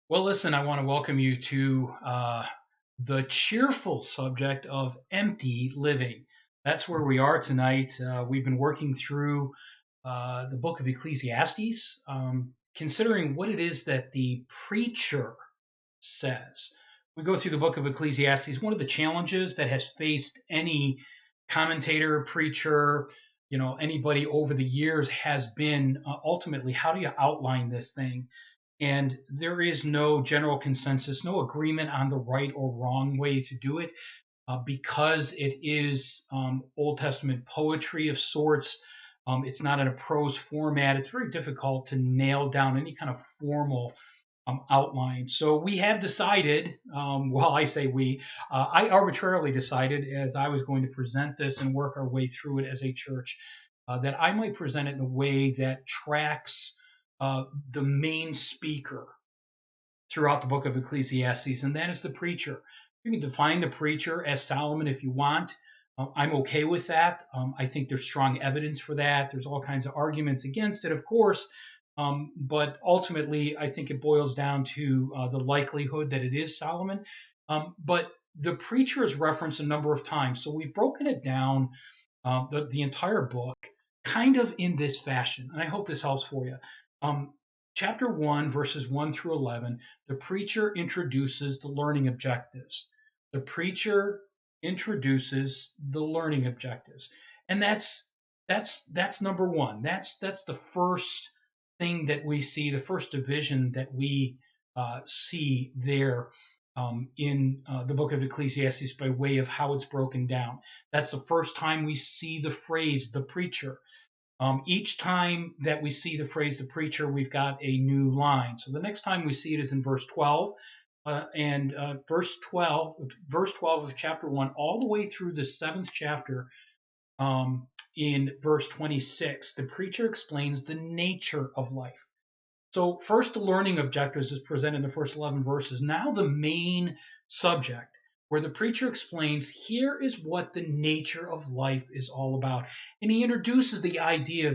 Well, listen, I want to welcome you to the cheerful subject of empty living. That's where we are tonight. We've been working through the book of Ecclesiastes, considering what it is that the preacher says. We go through the book of Ecclesiastes. One of the challenges that has faced any commentator, preacher, anybody over the years has been ultimately how do you outline this thing? And there is no general consensus, no agreement on the right or wrong way to do it because it is Old Testament poetry of sorts. It's not in a prose format. It's very difficult to nail down any kind of formal outline. So we have decided, well, I say we, I arbitrarily decided as I was going to present this and work our way through it as a church, that I might present it in a way that tracks the main speaker throughout the book of Ecclesiastes, and that is the preacher. You can define the preacher as Solomon if you want. I'm okay with that. I think there's strong evidence for that. There's all kinds of arguments against it, of course, but ultimately, I think it boils down to the likelihood that it is Solomon. But the preacher is referenced a number of times, so we've broken it down, the entire book, kind of in this fashion, and I hope this helps for you. Um, Chapter 1, verses 1 through 11, the preacher introduces the learning objectives. The preacher introduces the learning objectives. And that's number one. That's the first thing that we see, the first division that we see there in the book of Ecclesiastes by way of how it's broken down. That's the first time we see the phrase the preacher. Each time that we see the phrase the preacher, we've got a new line. So the next time we see it is in verse 12. And verse 12 of chapter 1, all the way through the seventh chapter, in verse 26, the preacher explains the nature of life. So first, the learning objectives is presented in the first 11 verses. Now the main subject, where the preacher explains, here is what the nature of life is all about. And he introduces the idea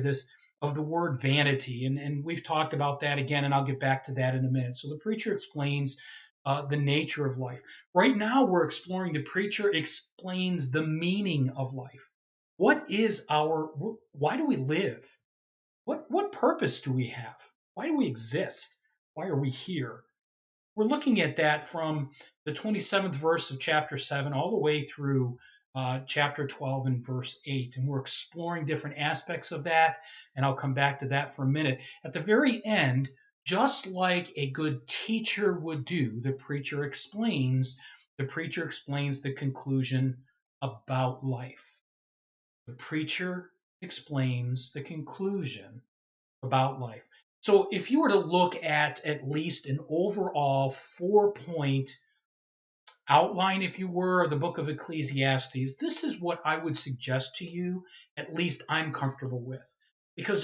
of the word vanity. And we've talked about that again, and I'll get back to that in a minute. So the preacher explains the nature of life. Right now, we're exploring the preacher explains the meaning of life. Why do we live? What purpose do we have? Why do we exist? Why are we here? We're looking at that from the 27th verse of chapter 7 all the way through chapter 12 and verse 8. And we're exploring different aspects of that. And I'll come back to that for a minute. At the very end, just like a good teacher would do, the preacher explains the conclusion about life. The preacher explains the conclusion about life. So if you were to look at least an overall 4-point outline, if you were, of the book of Ecclesiastes, this is what I would suggest to you, at least I'm comfortable with. Because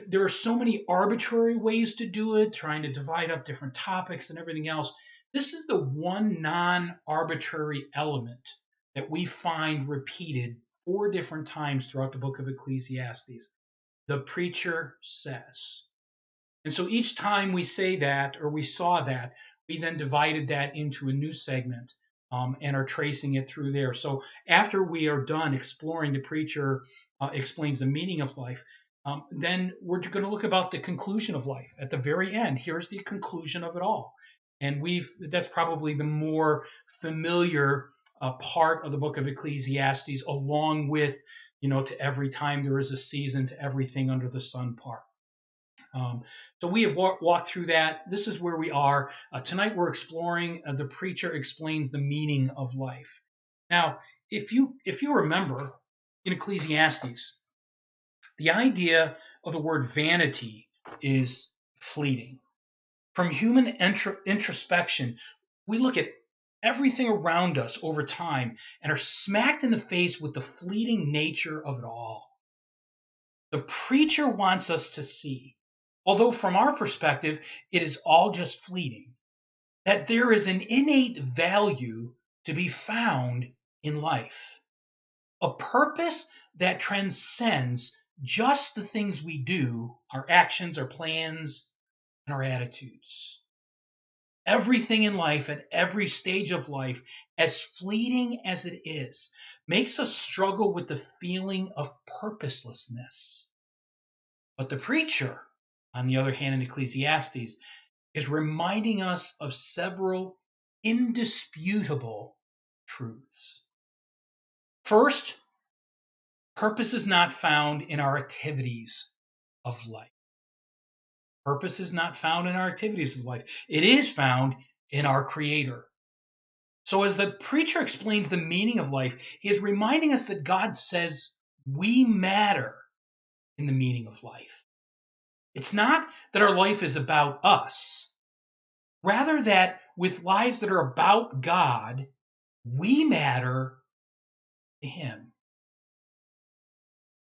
there are so many arbitrary ways to do it, trying to divide up different topics and everything else. This is the one non-arbitrary element that we find repeated 4 different times throughout the book of Ecclesiastes. The preacher says. And so each time we say that, or we saw that, we then divided that into a new segment and are tracing it through there. So after we are done exploring the preacher explains the meaning of life, then we're going to look about the conclusion of life. At the very end, here's the conclusion of it all. And that's probably the more familiar part of the book of Ecclesiastes, along with, to every time there is a season, to everything under the sun part. So we have walked through that. This is where we are. Tonight we're exploring the preacher explains the meaning of life. Now, if you remember in Ecclesiastes, the idea of the word vanity is fleeting. From human introspection, we look at everything around us over time and are smacked in the face with the fleeting nature of it all. The preacher wants us to see, although from our perspective, it is all just fleeting, that there is an innate value to be found in life, a purpose that transcends just the things we do, our actions, our plans, and our attitudes. everything in life at every stage of life, as fleeting as it is, makes us struggle with the feeling of purposelessness. But the preacher, on the other hand, in Ecclesiastes, is reminding us of several indisputable truths. First, purpose is not found in our activities of life. Purpose is not found in our activities of life. It is found in our Creator. So as the preacher explains the meaning of life, he is reminding us that God says we matter in the meaning of life. It's not that our life is about us. Rather that with lives that are about God, we matter to Him.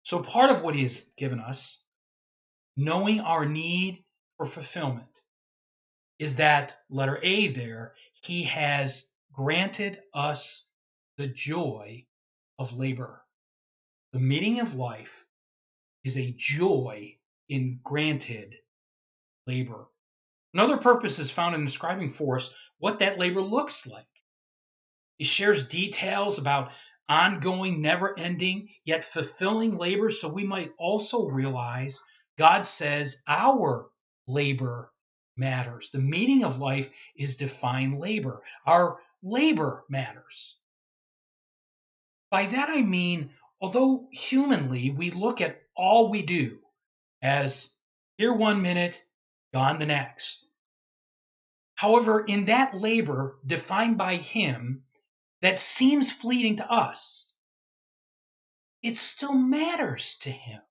So part of what He has given us, knowing our need for fulfillment, is that letter A there, He has granted us the joy of labor. The meaning of life is a joy in granted labor. Another purpose is found in describing for us what that labor looks like. He shares details about ongoing, never-ending, yet fulfilling labor, so we might also realize God says our labor matters. The meaning of life is defined labor. Our labor matters. By that I mean, although humanly we look at all we do as here 1 minute, gone the next. However, in that labor defined by Him that seems fleeting to us, it still matters to Him.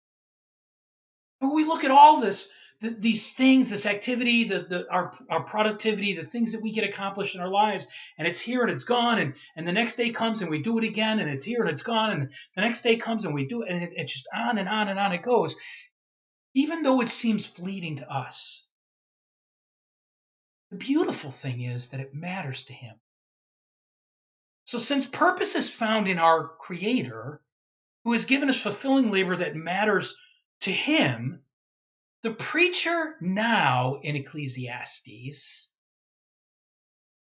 When we look at all this, these things, this activity, our productivity, the things that we get accomplished in our lives, and it's here and it's gone, and the next day comes and we do it again, and it's here and it's gone, and the next day comes and we do it, and it's just on and on and on it goes. Even though it seems fleeting to us, the beautiful thing is that it matters to Him. So since purpose is found in our Creator, who has given us fulfilling labor that matters to Him, the preacher now in Ecclesiastes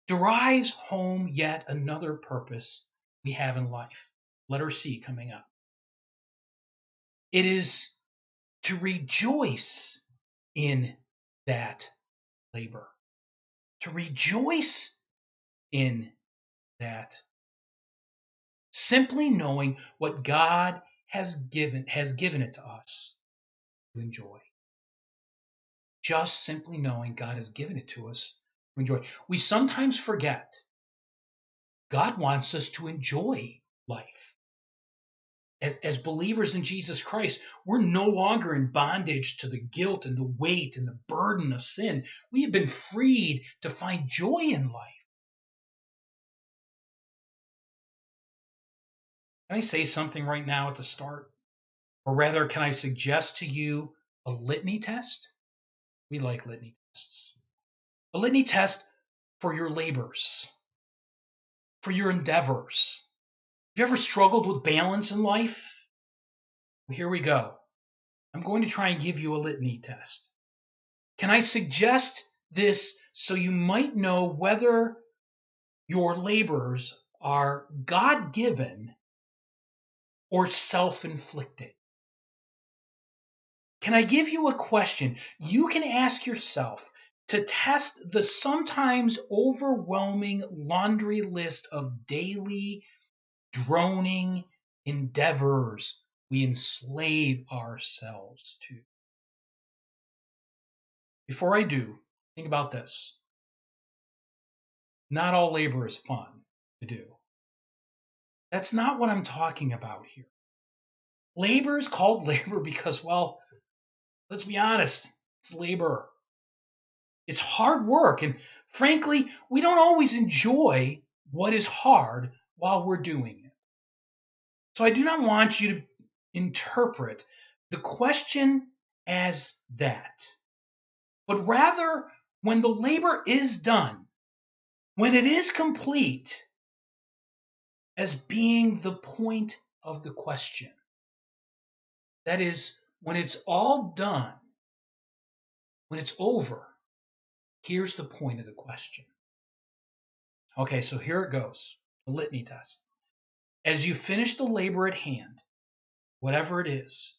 derives home yet another purpose we have in life. Letter C coming up. It is to rejoice in that labor. To rejoice in that. Simply knowing what God has given it to us to enjoy. Just simply knowing God has given it to us to enjoy. We sometimes forget God wants us to enjoy life. As believers in Jesus Christ, we're no longer in bondage to the guilt and the weight and the burden of sin. We have been freed to find joy in life. Can I say something right now at the start? Or rather, can I suggest to you a litany test? We like litany tests. A litany test for your labors, for your endeavors. Have you ever struggled with balance in life? Well, here we go. I'm going to try and give you a litany test. Can I suggest this so you might know whether your labors are God-given or self-inflicted? Can I give you a question you can ask yourself to test the sometimes overwhelming laundry list of daily droning endeavors we enslave ourselves to? Before I do, think about this. Not all labor is fun to do. That's not what I'm talking about here. Labor is called labor because, well, let's be honest, it's labor. It's hard work, and frankly, we don't always enjoy what is hard while we're doing it. So I do not want you to interpret the question as that, but rather when the labor is done, when it is complete, as being the point of the question. That is, when it's all done, when it's over, Here's the point of the question. Okay, so here it goes, the litany test. As you finish the labor at hand, whatever it is,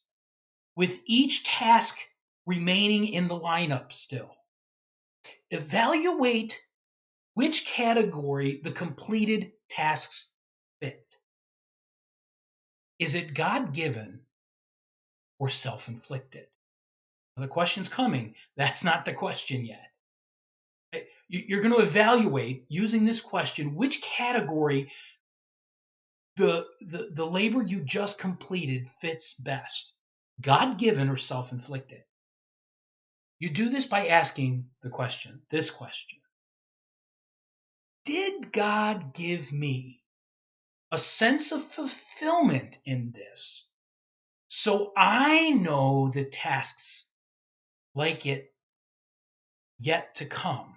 with each task remaining in the lineup still, evaluate which category the completed tasks fit. Is it God-given or self-inflicted? Now, the question's coming. That's not the question yet. You're going to evaluate, using this question, which category the labor you just completed fits best. God-given or self-inflicted? You do this by asking this question. Did God give me a sense of fulfillment in this, so I know the tasks like it yet to come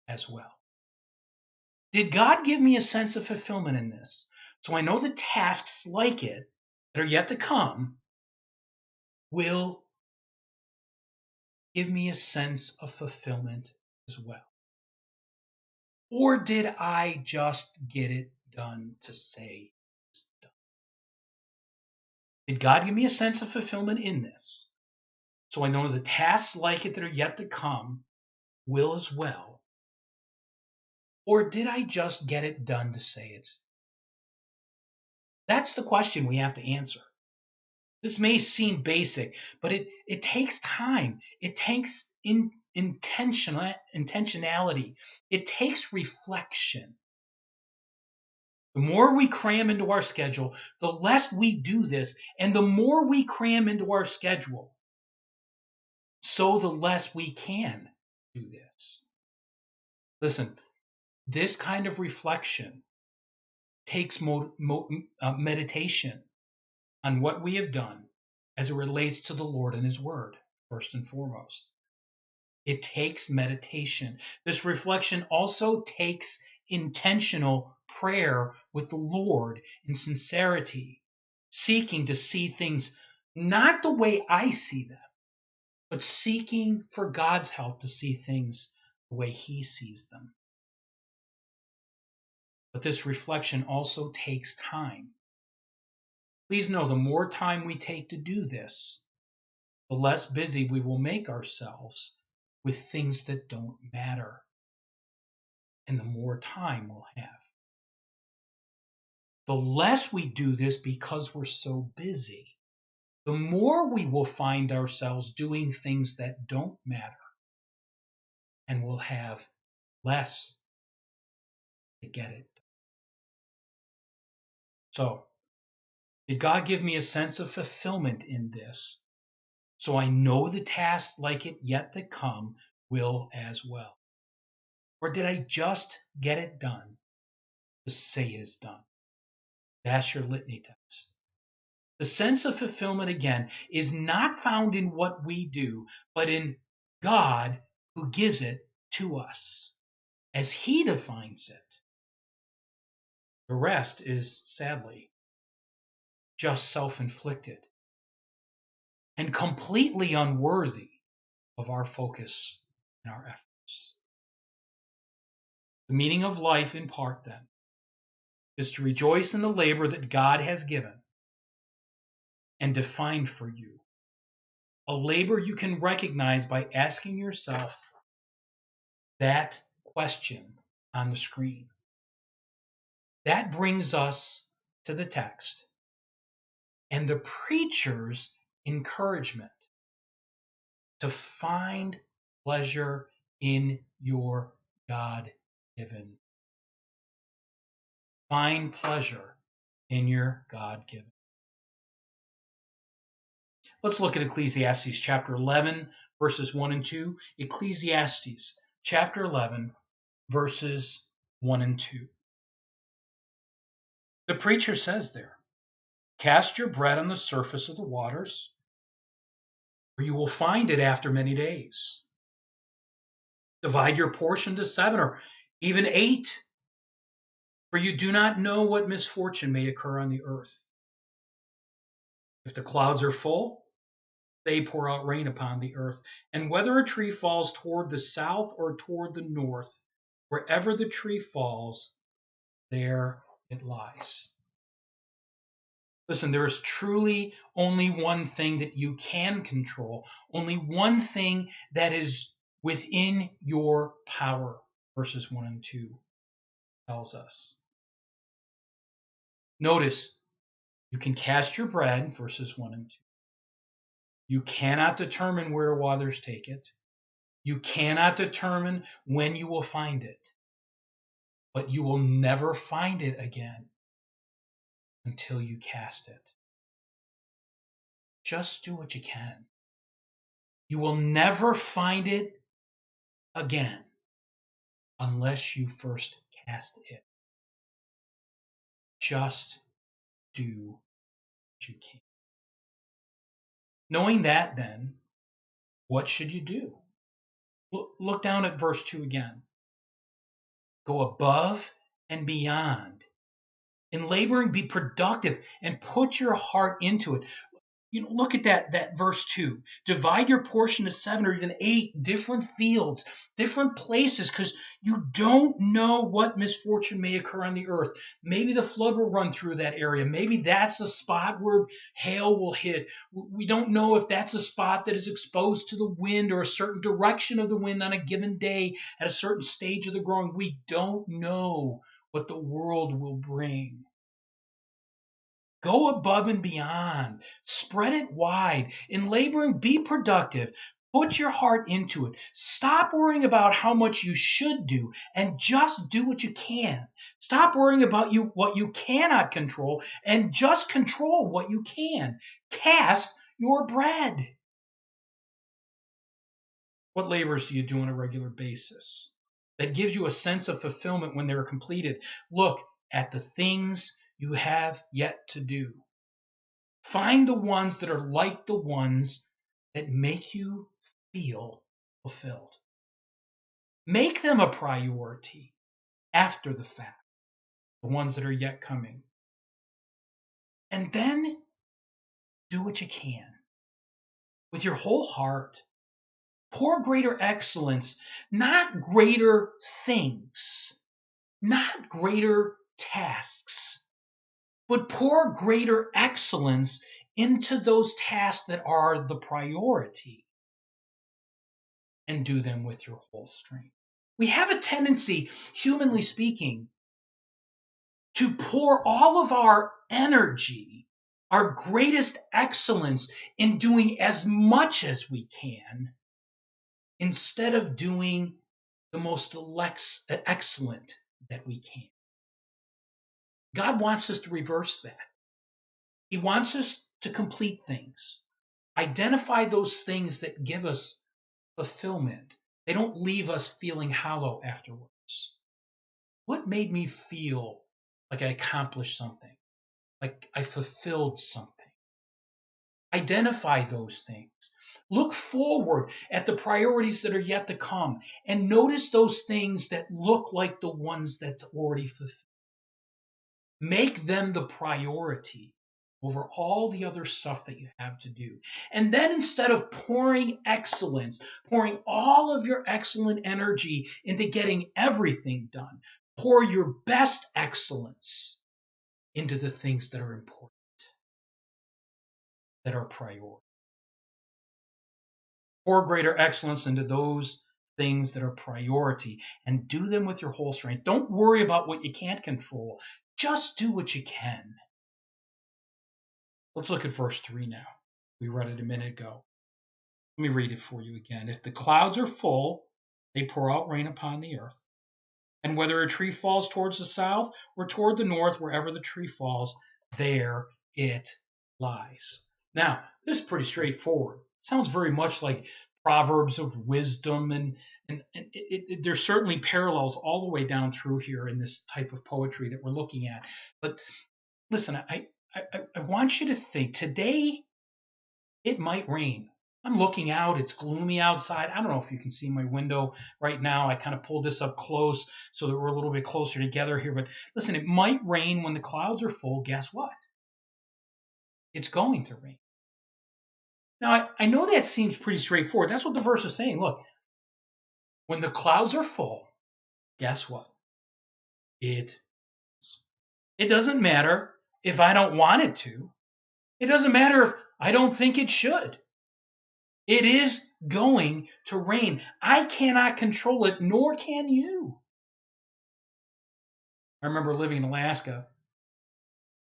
as well? Did God give me a sense of fulfillment in this, so I know the tasks like it that are yet to come will give me a sense of fulfillment as well? Or did I just get it done to say it's done? Did God give me a sense of fulfillment in this, so I know the tasks like it that are yet to come will as well? Or did I just get it done to say it's done? That's the question we have to answer. This may seem basic, but it takes time. It takes intentionality. It takes reflection. The more we cram into our schedule, the less we do this, and the more we cram into our schedule, so the less we can do this. Listen, this kind of reflection takes meditation on what we have done as it relates to the Lord and His Word, first and foremost. It takes meditation. This reflection also takes intentional prayer with the Lord in sincerity, seeking to see things not the way I see them, but seeking for God's help to see things the way He sees them. But this reflection also takes time. Please know, the more time we take to do this, the less busy we will make ourselves with things that don't matter, and the more time we'll have. The less we do this because we're so busy, the more we will find ourselves doing things that don't matter, and we'll have less to get it. So, did God give me a sense of fulfillment in this, so I know the tasks like it yet to come will as well? Or did I just get it done to say it is done? That's your litany test. The sense of fulfillment, again, is not found in what we do, but in God who gives it to us as He defines it. The rest is, sadly, just self-inflicted and completely unworthy of our focus and our efforts. The meaning of life, in part, then, is to rejoice in the labor that God has given and defined for you. A labor you can recognize by asking yourself that question on the screen. That brings us to the text and the preacher's encouragement to find pleasure in your God-given. Find pleasure in your God-given. Let's look at Ecclesiastes chapter 11, verses 1 and 2. Ecclesiastes chapter 11, verses 1 and 2. The preacher says there, "Cast your bread on the surface of the waters, for you will find it after many days. Divide your portion to 7 or even 8, for you do not know what misfortune may occur on the earth. If the clouds are full, They pour out rain upon the earth. And whether a tree falls toward the south or toward the north, wherever the tree falls, there it lies. Listen, there is truly only one thing that you can control, only one thing that is within your power, verses 1 and 2 tells us. Notice, you can cast your bread, verses 1 and 2. You cannot determine where waters take it. You cannot determine when you will find it, but you will never find it again until you cast it. Just do what you can. You will never find it again unless you first cast it. Just do what you can. Knowing that, then, what should you do? Look down at verse 2 again. Go above and beyond. In laboring, be productive and put your heart into it. Look at that verse 2. Divide your portion to 7 or even 8 different fields, different places, because you don't know what misfortune may occur on the earth. Maybe the flood will run through that area. Maybe that's a spot where hail will hit. We don't know if that's a spot that is exposed to the wind or a certain direction of the wind on a given day at a certain stage of the growing. We don't know what the world will bring. Go above and beyond. Spread it wide. In laboring, be productive. Put your heart into it. Stop worrying about how much you should do and just do what you can. Stop worrying about what you cannot control and just control what you can. Cast your bread. What labors do you do on a regular basis that gives you a sense of fulfillment when they're completed? Look at the things you have yet to do. Find the ones that are like the ones that make you feel fulfilled. Make them a priority after the fact, the ones that are yet coming. And then do what you can with your whole heart. Pour greater excellence, not greater things, not greater tasks, but pour greater excellence into those tasks that are the priority and do them with your whole strength. We have a tendency, humanly speaking, to pour all of our energy, our greatest excellence in doing as much as we can instead of doing the most excellent that we can. God wants us to reverse that. He wants us to complete things, identify those things that give us fulfillment. They don't leave us feeling hollow afterwards. What made me feel like I accomplished something, like I fulfilled something? Identify those things. Look forward at the priorities that are yet to come and notice those things that look like the ones that's already fulfilled. Make them the priority over all the other stuff that you have to do. And then instead of pouring excellence, pouring all of your excellent energy into getting everything done, pour your best excellence into the things that are important, that are priority. Pour greater excellence into those things that are priority and do them with your whole strength. Don't worry about what you can't control. Just do what you can. Let's look at verse 3 now. We read it a minute ago. Let me read it for you again. If the clouds are full, they pour out rain upon the earth. And whether a tree falls towards the south or toward the north, wherever the tree falls, there it lies. Now, this is pretty straightforward. It sounds very much like Proverbs of wisdom, and there's certainly parallels all the way down through here in this type of poetry that we're looking at. But listen, I want you to think today it might rain. I'm looking out. It's gloomy outside. I don't know if you can see my window right now. I kind of pulled this up close so that we're a little bit closer together here. But listen, it might rain when the clouds are full. Guess what? It's going to rain. Now, I know that seems pretty straightforward. That's what the verse is saying. Look, when the clouds are full, guess what? It doesn't matter if I don't want it to. It doesn't matter if I don't think it should. It is going to rain. I cannot control it, nor can you. I remember living in Alaska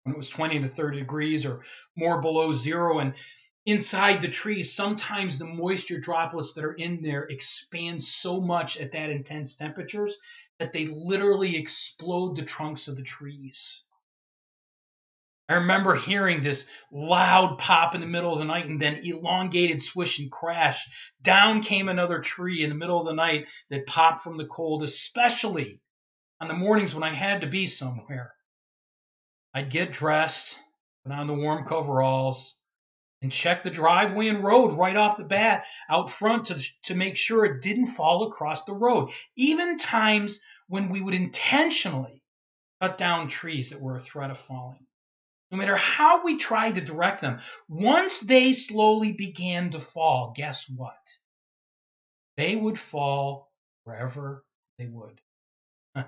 when it was 20 to 30 degrees or more below zero, and inside the trees, sometimes the moisture droplets that are in there expand so much at that intense temperatures that they literally explode the trunks of the trees. I remember hearing this loud pop in the middle of the night and then elongated swish and crash. Down came another tree in the middle of the night that popped from the cold, especially on the mornings when I had to be somewhere. I'd get dressed, put on the warm coveralls, and check the driveway and road right off the bat out front to make sure it didn't fall across the road. Even times when we would intentionally cut down trees that were a threat of falling. No matter how we tried to direct them, once they slowly began to fall, guess what? They would fall wherever they would. We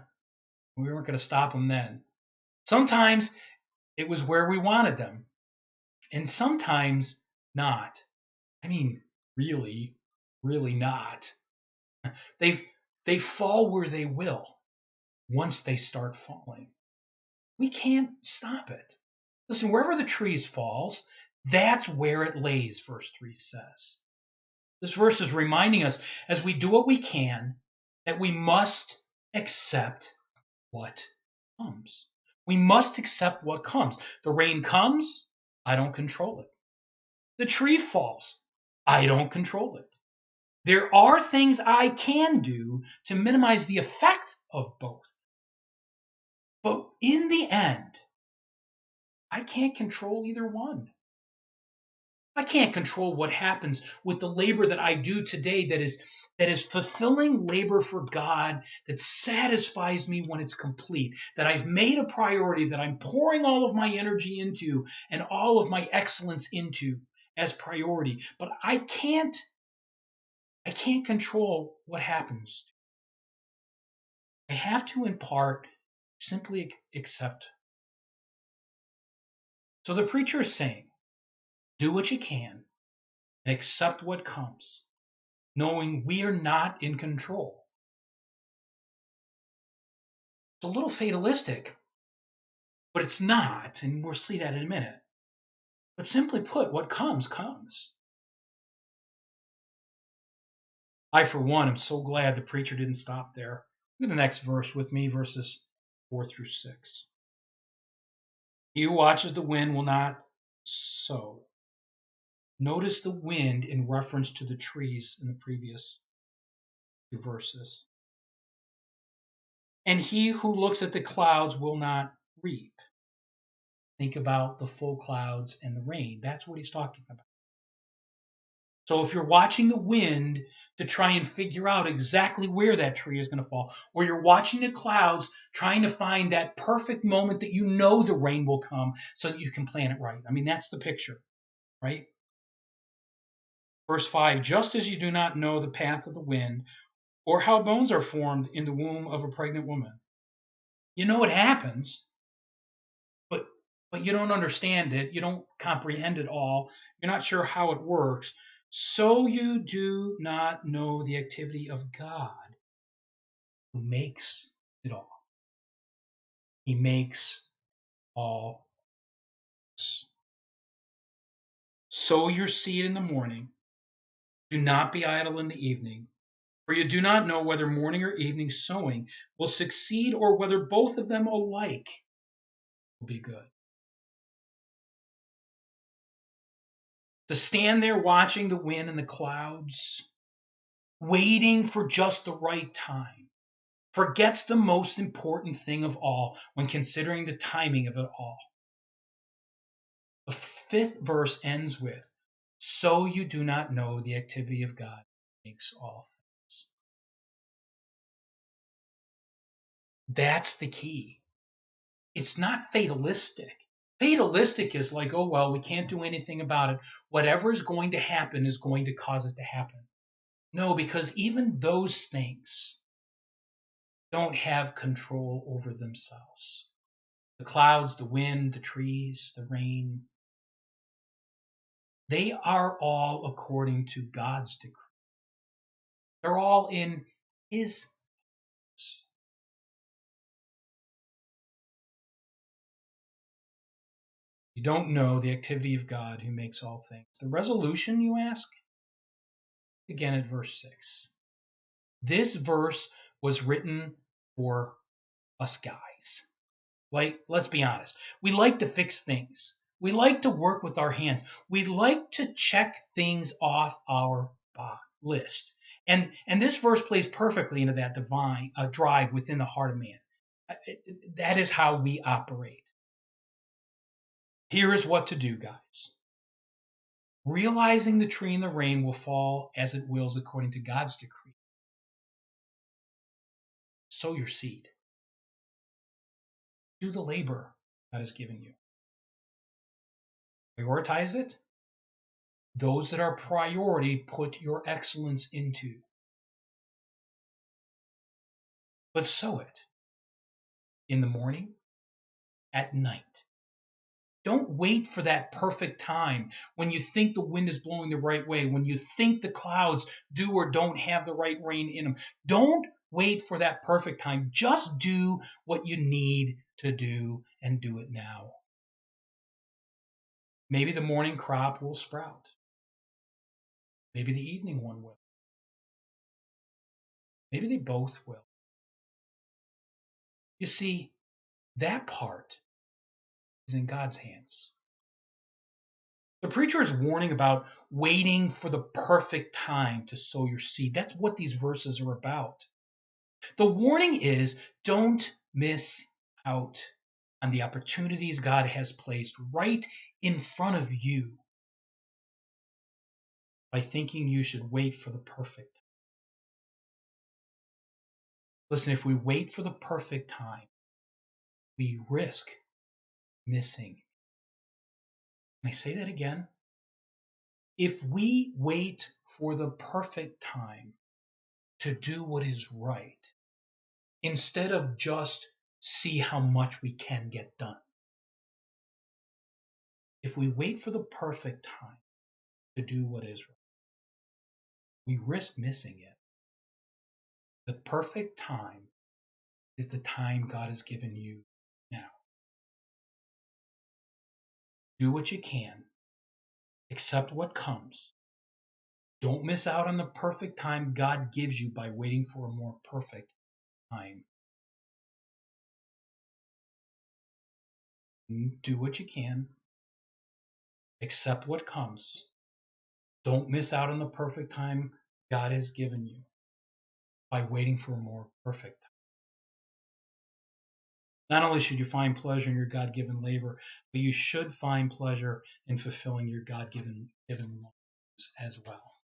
weren't going to stop them then. Sometimes it was where we wanted them, and sometimes not. I mean, really, really not. They fall where they will once they start falling. We can't stop it. Listen, wherever the trees falls, that's where it lays, verse 3 says. This verse is reminding us, as we do what we can, that we must accept what comes. We must accept what comes. The rain comes, I don't control it. The tree falls, I don't control it. There are things I can do to minimize the effect of both. But in the end, I can't control either one. I can't control what happens with the labor that I do today that is fulfilling labor for God, that satisfies me when it's complete, that I've made a priority, that I'm pouring all of my energy into and all of my excellence into as priority. But I can't control what happens. I have to, in part, simply accept. So the preacher is saying, do what you can and accept what comes, knowing we are not in control. It's a little fatalistic, but it's not, and we'll see that in a minute. But simply put, what comes, comes. I, for one, am so glad the preacher didn't stop there. Look at the next verse with me, verses 4 through 6. He who watches the wind will not sow. Notice the wind in reference to the trees in the previous two verses. And he who looks at the clouds will not reap. Think about the full clouds and the rain. That's what he's talking about. So if you're watching the wind to try and figure out exactly where that tree is going to fall, or you're watching the clouds trying to find that perfect moment that you know the rain will come so that you can plan it right. I mean, that's the picture, right? Verse 5, just as you do not know the path of the wind or how bones are formed in the womb of a pregnant woman. You know what happens, but you don't understand it. You don't comprehend it all. You're not sure how it works. So you do not know the activity of God who makes it all. He makes all. Sow your seed in the morning. Do not be idle in the evening, for you do not know whether morning or evening sowing will succeed or whether both of them alike will be good. To stand there watching the wind and the clouds, waiting for just the right time, forgets the most important thing of all when considering the timing of it all. The fifth verse ends with, so you do not know the activity of God makes all things. That's the key. It's not fatalistic. Fatalistic is like, oh, well, we can't do anything about it. Whatever is going to happen is going to cause it to happen. No, because even those things don't have control over themselves. The clouds, the wind, the trees, the rain, they are all according to God's decree. They're all in His hands. You don't know the activity of God who makes all things. The resolution, you ask? Again at verse 6. This verse was written for us guys. Like, let's be honest. We like to fix things. We like to work with our hands. We like to check things off our list. And this verse plays perfectly into that divine drive within the heart of man. That is how we operate. Here is what to do, guys. Realizing the tree and the rain will fall as it wills according to God's decree. Sow your seed. Do the labor God has given you. Prioritize it. Those that are priority, put your excellence into. But sow it in the morning, at night. Don't wait for that perfect time when you think the wind is blowing the right way, when you think the clouds do or don't have the right rain in them. Don't wait for that perfect time. Just do what you need to do and do it now. Maybe the morning crop will sprout. Maybe the evening one will. Maybe they both will. You see, that part is in God's hands. The preacher is warning about waiting for the perfect time to sow your seed. That's what these verses are about. The warning is don't miss out on the opportunities God has placed right in front of you by thinking you should wait for the perfect. Listen, if we wait for the perfect time, we risk missing. Can I say that again? If we wait for the perfect time to do what is right, instead of just see how much we can get done, if we wait for the perfect time to do what is right, we risk missing it. The perfect time is the time God has given you now. Do what you can. Accept what comes. Don't miss out on the perfect time God gives you by waiting for a more perfect time. Do what you can. Accept what comes. Don't miss out on the perfect time God has given you by waiting for a more perfect time. Not only should you find pleasure in your God-given labor, but you should find pleasure in fulfilling your God-given longings as well.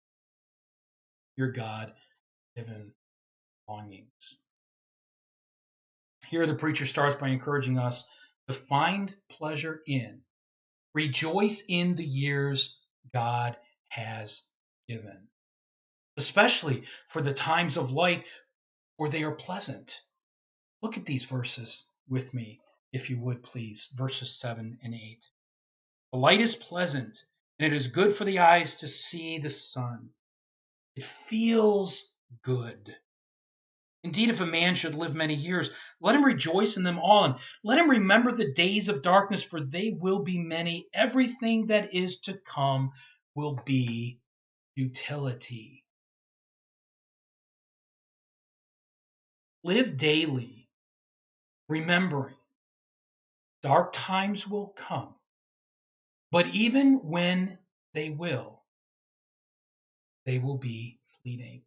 Your God-given longings. Here the preacher starts by encouraging us to find pleasure in, rejoice in the years God has given, especially for the times of light where they are pleasant. Look at these verses with me, if you would please, verses 7 and 8. The light is pleasant, and it is good for the eyes to see the sun. It feels good. Indeed, if a man should live many years, let him rejoice in them all, and let him remember the days of darkness, for they will be many. Everything that is to come will be futility. Live daily, remembering dark times will come, but even when they will be fleeting.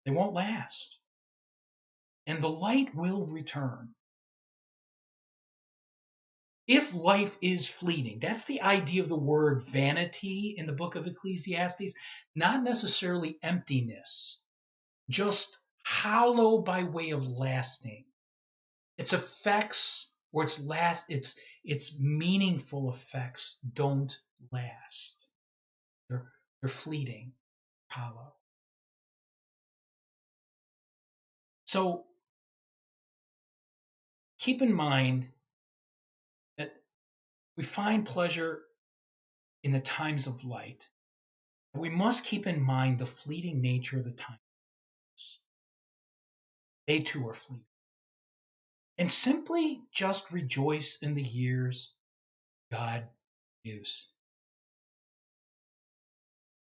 They won't last. And the light will return. If life is fleeting, that's the idea of the word vanity in the book of Ecclesiastes, not necessarily emptiness, just hollow by way of lasting. Its effects or its meaningful effects don't last. They're fleeting, hollow. So keep in mind that we find pleasure in the times of light. We must keep in mind the fleeting nature of the times. They too are fleeting. And simply just rejoice in the years God gives.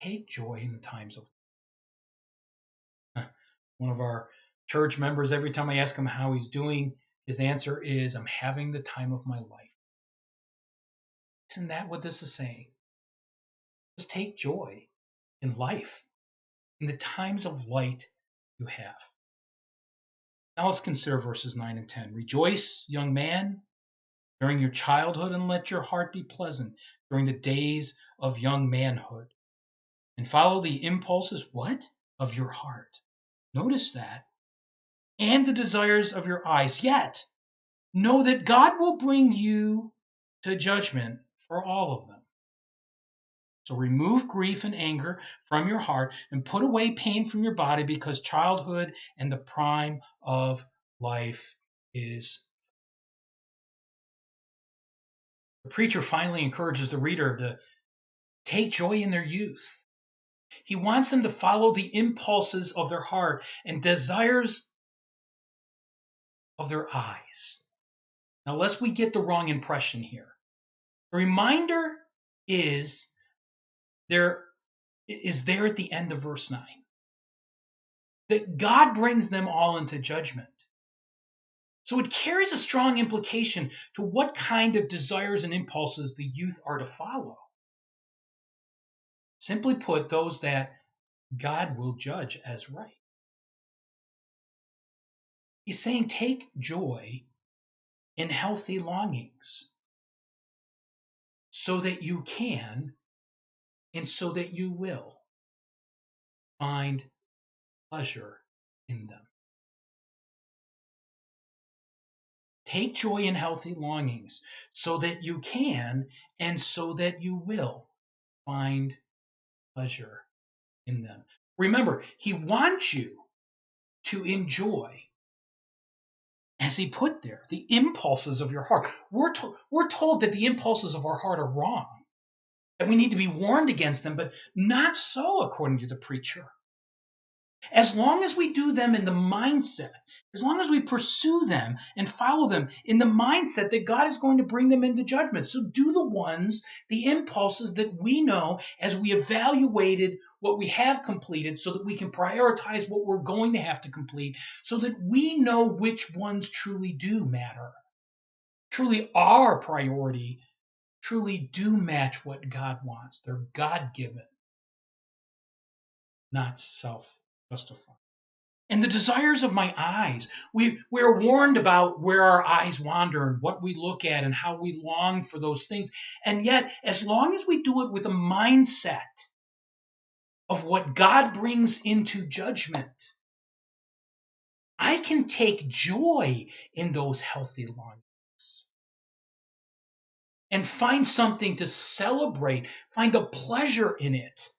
Take joy in the times of light. One of our church members, every time I ask him how he's doing, his answer is, I'm having the time of my life. Isn't that what this is saying? Just take joy in life, in the times of light you have. Now let's consider verses 9 and 10. Rejoice, young man, during your childhood, and let your heart be pleasant during the days of young manhood. And follow the impulses, what? Of your heart. Notice that. And the desires of your eyes. Yet, know that God will bring you to judgment for all of them. So remove grief and anger from your heart and put away pain from your body, because childhood and the prime of life is. The preacher finally encourages the reader to take joy in their youth. He wants them to follow the impulses of their heart and desires of their eyes. Now, lest we get the wrong impression here, the reminder is there at the end of verse 9 that God brings them all into judgment. So it carries a strong implication to what kind of desires and impulses the youth are to follow. Simply put, those that God will judge as right. He's saying take joy in healthy longings so that you can and so that you will find pleasure in them. Take joy in healthy longings so that you can and so that you will find pleasure in them. Remember, he wants you to enjoy, as he put there, the impulses of your heart. We're told that the impulses of our heart are wrong, that we need to be warned against them, but not so according to the preacher. As long as we do them in the mindset, as long as we pursue them and follow them in the mindset that God is going to bring them into judgment. So do the impulses that we know as we evaluated what we have completed, so that we can prioritize what we're going to have to complete, so that we know which ones truly do matter, truly are priority, truly do match what God wants. They're God-given, not self-justifying. And the desires of my eyes. We're warned about where our eyes wander and what we look at and how we long for those things. And yet, as long as we do it with a mindset of what God brings into judgment, I can take joy in those healthy longings and find something to celebrate, find a pleasure in it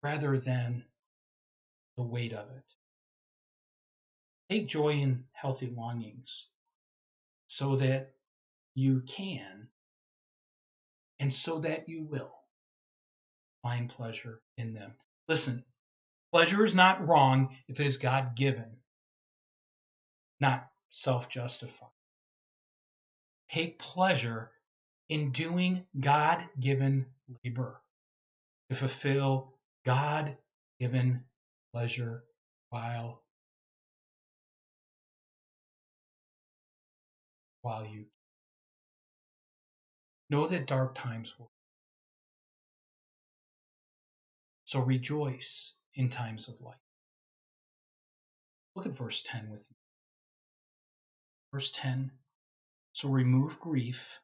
rather than the weight of it. Take joy in healthy longings so that you can and so that you will find pleasure in them. Listen, pleasure is not wrong if it is God given, not self justified. Take pleasure in doing God given labor to fulfill God given pleasure while you know that dark times will. So rejoice in times of light. Look at verse 10 with me. Verse 10. So remove grief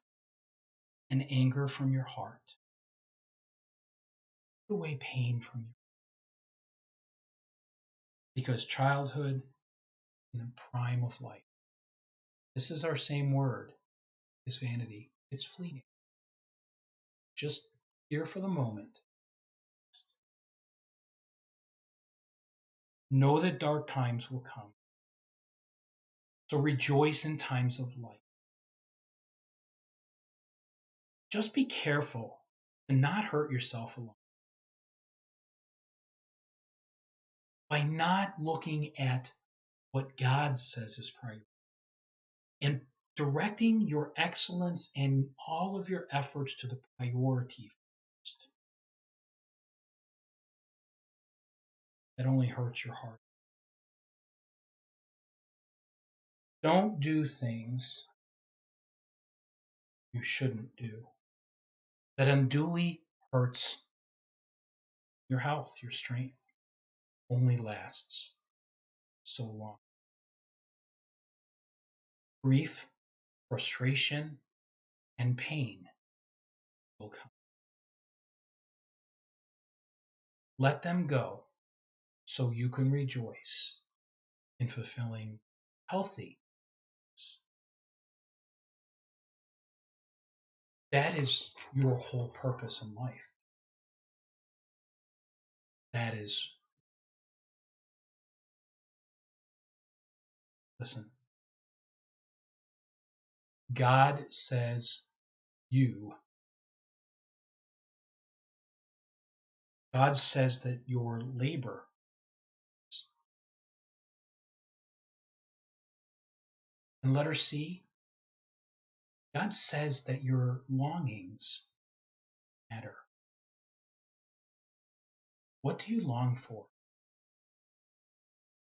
and anger from your heart. Put away pain from you. Because childhood in the prime of life This is our same word, is vanity. It's fleeting. Just here for the moment. Know that dark times will come. So rejoice in times of light. Just be careful to not hurt yourself alone. By not looking at what God says is priority and directing your excellence and all of your efforts to the priority first. That only hurts your heart. Don't do things you shouldn't do. That unduly hurts your health, your strength. Only lasts so long. Grief, frustration, and pain will come. Let them go so you can rejoice in fulfilling healthy. That is your whole purpose in life. That is, listen, God says God says that your labor, and letter C, God says that your longings matter. What do you long for?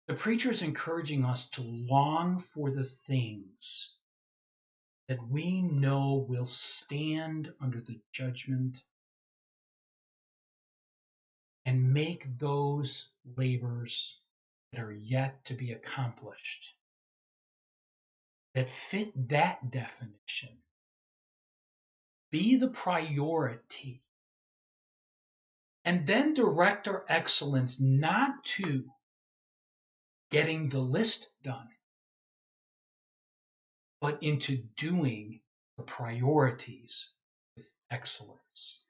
The preacher is encouraging us to long for the things that we know will stand under the judgment and make those labors that are yet to be accomplished, that fit that definition, be the priority. And then direct our excellence not to getting the list done, but into doing the priorities with excellence.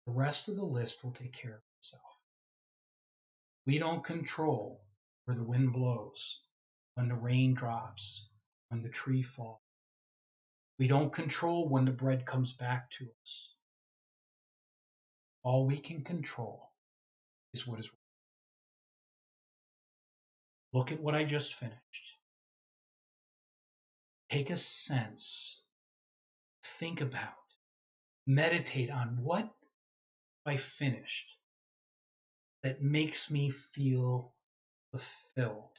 The rest of the list will take care of itself. We don't control where the wind blows, when the rain drops, when the tree falls. We don't control when the bread comes back to us. All we can control is what is right. Look at what I just finished. Take a sense, think about, meditate on what I finished that makes me feel fulfilled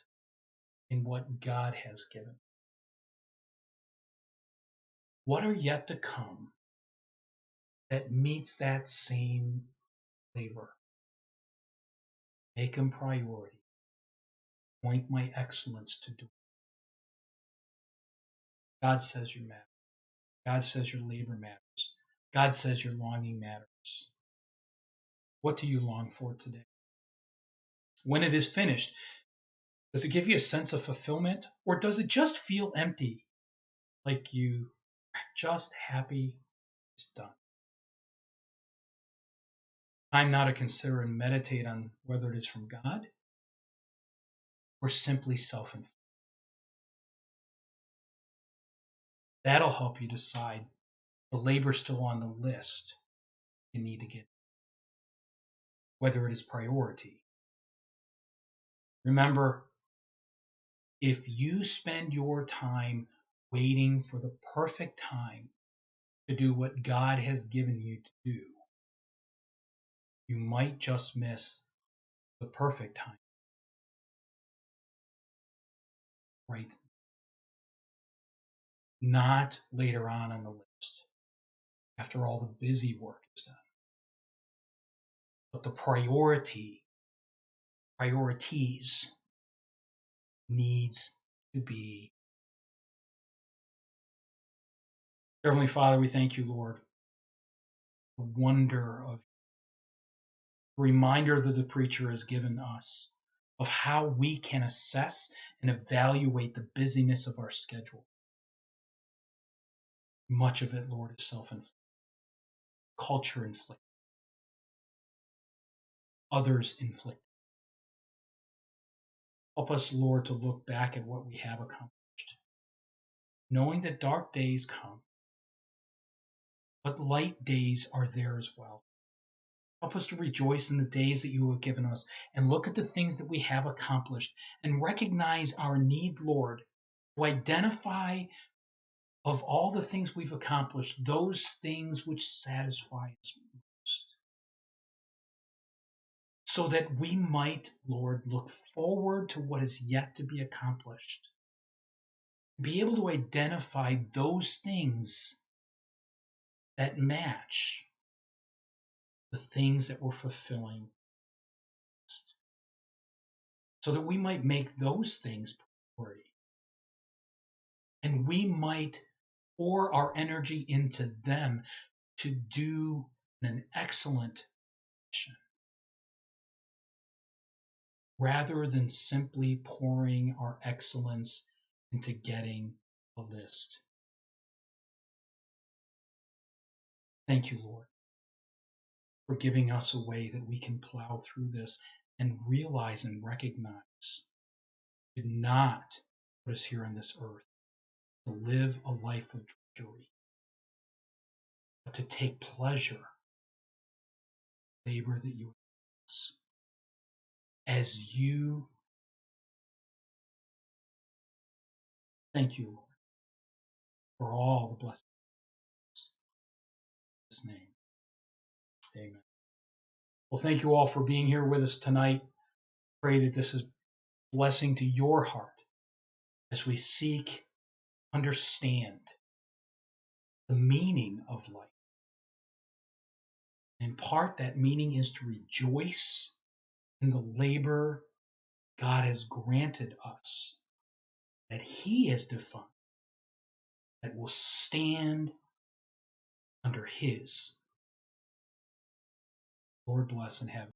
in what God has given. What are yet to come that meets that same flavor? Make them priority. Point my excellence to do. God says you matter. God says your labor matters. God says your longing matters. What do you long for today? When it is finished, does it give you a sense of fulfillment, or does it just feel empty, like you are just happy it's done? Time now to consider and meditate on whether it is from God or simply self-inflicted. That'll help you decide the labor still on the list you need to get, whether it is priority. Remember, if you spend your time waiting for the perfect time to do what God has given you to do, you might just miss the perfect time. Right? Not later on the list, after all the busy work is done. But the priorities needs to be. Heavenly Father, we thank you, Lord, the wonder of the reminder that the preacher has given us of how we can assess and evaluate the busyness of our schedule. Much of it, Lord, is self-inflicted, culture-inflicted, others-inflicted. Help us, Lord, to look back at what we have accomplished, knowing that dark days come, but light days are there as well. Help us to rejoice in the days that you have given us and look at the things that we have accomplished and recognize our need, Lord, to identify of all the things we've accomplished, those things which satisfy us most. So that we might, Lord, look forward to what is yet to be accomplished. Be able to identify those things that match the things that we're fulfilling, so that we might make those things priority. And we might pour our energy into them to do an excellent mission, rather than simply pouring our excellence into getting a list. Thank you, Lord, for giving us a way that we can plow through this and realize and recognize you did not put us here on this earth to live a life of drudgery, but to take pleasure in the labor that you give us as you. Thank you, Lord, for all the blessings in His name. Amen. Well, thank you all for being here with us tonight. Pray that this is a blessing to your heart as we seek, understand the meaning of life. In part, that meaning is to rejoice in the labor God has granted us, that He has defined, that will stand under His. Lord bless and have